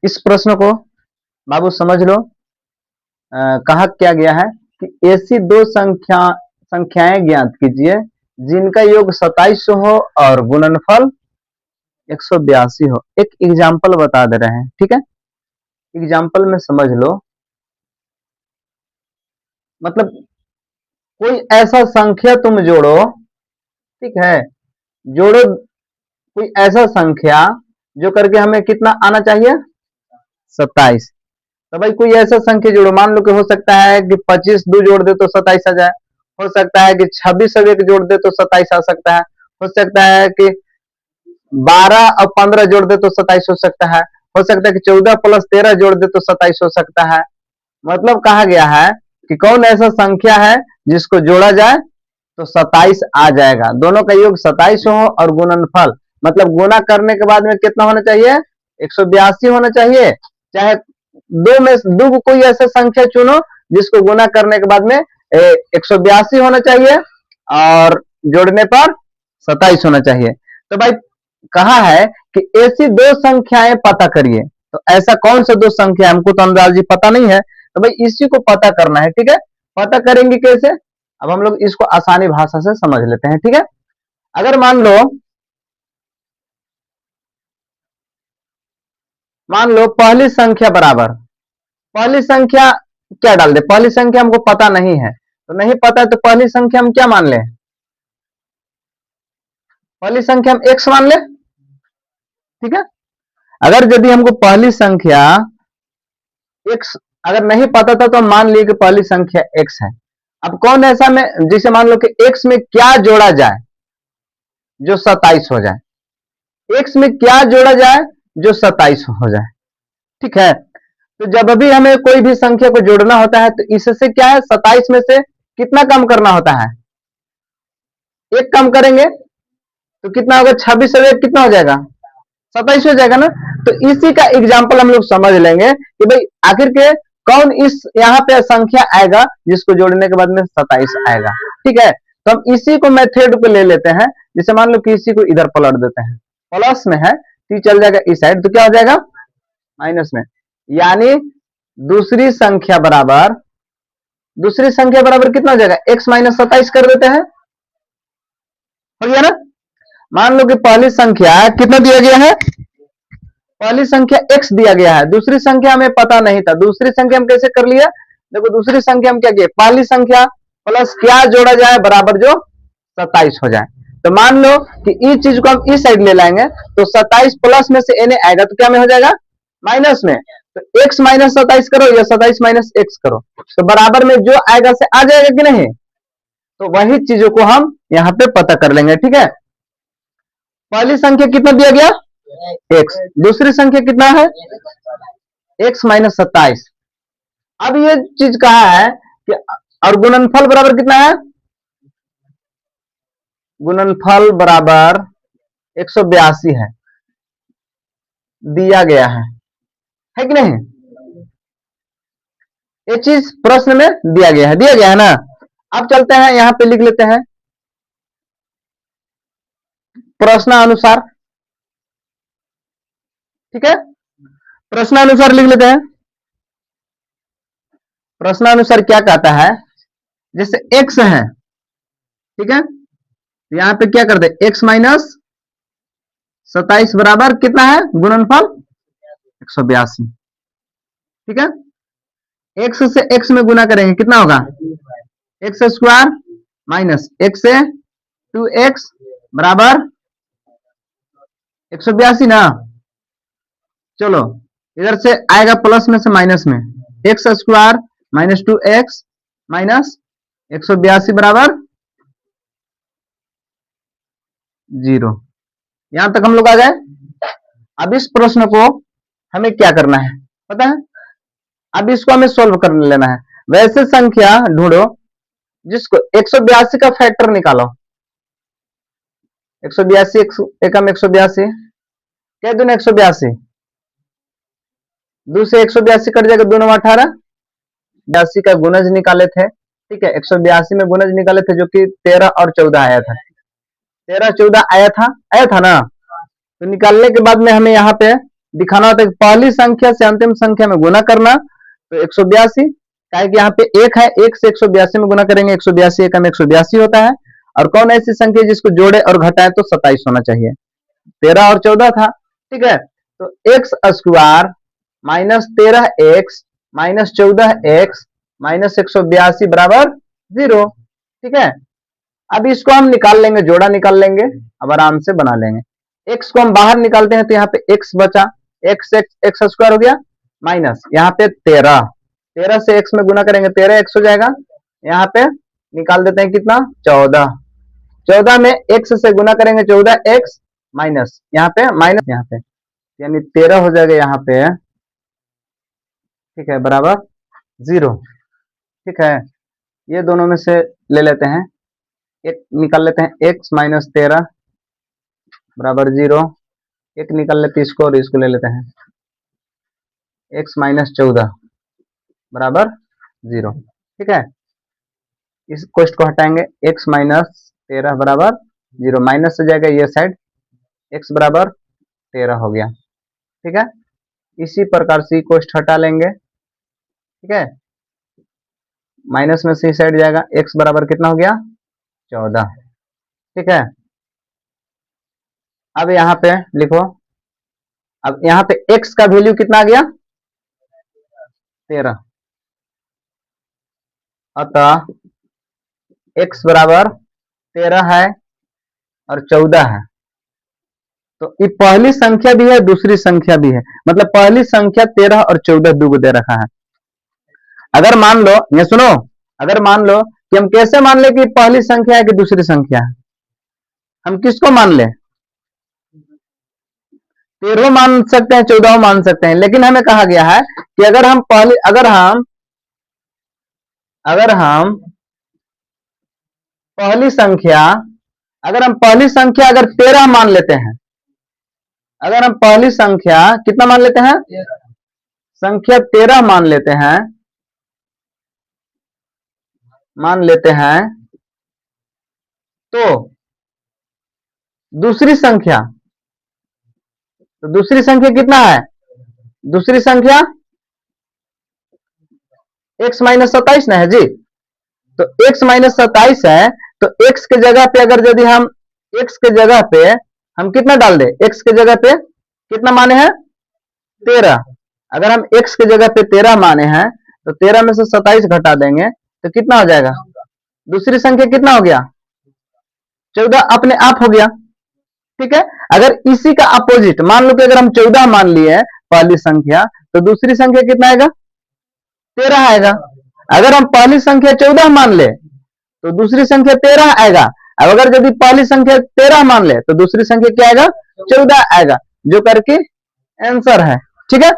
इस प्रश्न को बाबू समझ लो। कहा क्या गया है कि ऐसी दो संख्याएं ज्ञात कीजिए जिनका योग 2700 हो और गुणनफल 182 हो। एक एग्जाम्पल बता दे रहे हैं, ठीक है। एग्जाम्पल में समझ लो, मतलब कोई ऐसा संख्या तुम जोड़ो, ठीक है, जोड़ो कोई ऐसा संख्या जो करके हमें कितना आना चाहिए, 27। तो भाई कोई ऐसा संख्या जोड़ो, मान लो कि हो सकता है कि 25 दो जोड़ दे तो 27 आ जाए, हो सकता है कि 26 अब एक जोड़ दे तो 27 आ सकता है, हो सकता है कि 12 और 15 जोड़ दे तो 27 हो सकता है, हो सकता है कि 14 प्लस 13 जोड़ दे तो 27 हो सकता है। मतलब कहा गया है कि कौन ऐसा संख्या है जिसको जोड़ा जाए तो 27 आ जाएगा। दोनों का योग 27 हो और गुणनफल मतलब गुना करने के बाद में कितना होना चाहिए, 182 होना चाहिए। चाहे दो में दो कोई ऐसा संख्या चुनो जिसको गुना करने के बाद में 182 होना चाहिए और जोड़ने पर 27 होना चाहिए। तो भाई कहा है कि ऐसी दो संख्याएं पता करिए। तो ऐसा कौन सा दो संख्या, हमको तो अंदाजी पता नहीं है, तो भाई इसी को पता करना है, ठीक है। पता करेंगे कैसे, अब हम लोग इसको आसानी भाषा से समझ लेते हैं, ठीक है। अगर मान लो पहली संख्या बराबर, पहली संख्या क्या डाल दे, पहली संख्या हमको पता नहीं है, तो नहीं पता है तो पहली संख्या हम क्या मान ले, पहली संख्या हम x मान ले, ठीक है। अगर यदि हमको पहली संख्या x अगर नहीं पता था तो हम मान लिए कि पहली संख्या x है। अब कौन ऐसा में जैसे मान लो कि x में क्या जोड़ा जाए जो 27 हो जाए, x में क्या जोड़ा जाए जो 27 हो जाए, ठीक है। तो जब भी हमें कोई भी संख्या को जोड़ना होता है तो इससे क्या है, 27 में से कितना कम करना होता है, एक कम करेंगे तो कितना होगा, 26 से एक कितना हो जाएगा, 27 हो जाएगा ना। तो इसी का एग्जाम्पल हम लोग समझ लेंगे कि भाई आखिर के कौन इस यहाँ पे संख्या आएगा जिसको जोड़ने के बाद में 27 आएगा, ठीक है। तो हम इसी को मेथड पे ले लेते हैं। जैसे मान लो कि इसी को इधर पलट देते हैं, प्लस में है तो चल जाएगा इस साइड, तो क्या हो जाएगा माइनस में, यानी दूसरी संख्या बराबर, दूसरी संख्या बराबर कितना हो जाएगा, x माइनस 27 कर देते हैं, हो गया ना। मान लो कि पहली संख्या कितना दिया गया है, पहली संख्या x दिया गया है, दूसरी संख्या हमें पता नहीं था, दूसरी संख्या हम कैसे कर लिया, देखो दूसरी संख्या हम क्या किए, पहली संख्या प्लस क्या जोड़ा जाए बराबर जो 27 हो जाए। तो मान लो कि इस चीज को हम इस साइड ले लाएंगे तो 27 प्लस में से n आएगा तो क्या में हो जाएगा, माइनस में। तो x माइनस 27 करो या 27 माइनस x करो तो बराबर में जो आएगा से आ जाएगा कि नहीं। तो वही चीजों को हम यहाँ पे पता कर लेंगे, ठीक है। पहली संख्या कितना दिया गया, x, दूसरी संख्या कितना है, x माइनस 27। अब ये चीज कहा है कि और गुणनफल बराबर कितना है, गुणनफल बराबर 182 है, दिया गया है कि नहीं, ये चीज प्रश्न में दिया गया है ना। अब चलते हैं यहां पे लिख लेते हैं प्रश्नानुसार, ठीक है। प्रश्नानुसार लिख लेते हैं। प्रश्नानुसार क्या कहता है, जैसे x है, ठीक है, यहां पे क्या कर दे, x माइनस 27 बराबर कितना है, गुणनफल 182, ठीक है। x से x में गुना करेंगे कितना होगा, एक्स स्क्वायर माइनस x से 2x बराबर 182 ना। चलो इधर से आएगा प्लस में से माइनस में, x square minus 2x minus 182 बराबर 0। यहां तक हम लोग आ गए। अब इस प्रश्न को हमें क्या करना है पता है, अब इसको हमें सोल्व कर लेना है। वैसे संख्या ढूंढो जिसको 182 का फैक्टर निकालो, 182 एकम 182 क्या दूना 182, दो से 182 कट जाएगा, 2 9 18, 82 का गुणज निकाले थे, ठीक है। 182 में गुणज निकाले थे जो कि 13 और 14 आया था, 13 14 आया था ना। तो निकालने के बाद में हमें यहाँ पे दिखाना होता है कि पहली संख्या से अंतिम संख्या में गुना करना, तो 182, क्या कि यहाँ पे एक है, एक से 182 में गुना करेंगे, 182 एकम 182 होता है। और कौन ऐसी संख्या जिसको जोड़े और घटाए तो 27 होना चाहिए, 13 और 14 था, ठीक है। तो x square minus 13x minus 14x minus 182 बराबर 0, ठीक है। अब इसको हम निकाल लेंगे, जोड़ा निकाल लेंगे, अब आराम से बना लेंगे। x को हम बाहर निकालते हैं तो यहाँ पे x बचा, x स्क्वायर हो गया, माइनस यहाँ पे 13 से x में गुना करेंगे 13x हो जाएगा, यहाँ पे निकाल देते हैं कितना 14 में x से गुना करेंगे 14x माइनस यहाँ पे यानी 13 हो जाएगा यहाँ पे, ठीक है, बराबर 0, ठीक है। ये दोनों में से ले लेते हैं, एक निकाल लेते हैं, x माइनस 13 बराबर 0, एक निकाल लेते इसको और इसको ले लेते हैं, x माइनस 14 बराबर 0, ठीक है। इस कोष्ट को हटाएंगे, x माइनस 13 बराबर 0, माइनस से जाएगा ये साइड, x बराबर 13 हो गया, ठीक है। इसी प्रकार से कोष्ट हटा लेंगे, ठीक है, माइनस में से साइड जाएगा, x बराबर कितना हो गया 14, ठीक है। अब यहाँ पे लिखो, अब यहाँ पे x का वैल्यू कितना आ गया 13, अतः x बराबर 13 है और 14 है, तो ये पहली संख्या भी है दूसरी संख्या भी है, मतलब पहली संख्या 13 और 14 दो दे रखा है। अगर मान लो, ये सुनो, अगर मान लो कि हम कैसे मान ले कि पहली संख्या है कि दूसरी संख्या है, हम किसको मान ले, 13 मान सकते हैं 14 मान सकते हैं, लेकिन हमें कहा गया है कि अगर हम पहली संख्या अगर 13 मान लेते हैं, अगर हम पहली संख्या कितना मान लेते हैं, संख्या 13 मान लेते हैं, तो दूसरी संख्या कितना है, दूसरी संख्या x माइनस 27 ना है जी, तो x माइनस 27 है, तो x के जगह पे अगर यदि हम x के जगह पे हम कितना डाल दे, x के जगह पे कितना माने हैं 13, अगर हम x के जगह पे 13 माने हैं तो 13 में से 27 घटा देंगे तो कितना हो जाएगा, दूसरी संख्या कितना हो गया 14 अपने आप हो गया, ठीक है। अगर इसी का अपोजिट मान लो कि अगर हम 14 मान लिए पहली संख्या, तो दूसरी संख्या कितना आएगा 13 आएगा। अगर हम पहली संख्या 14 मान ले तो दूसरी संख्या 13 आएगा, अब अगर यदि पहली संख्या 13 मान ले तो दूसरी संख्या क्या आएगा 14 आएगा, जो करके आंसर है, ठीक है।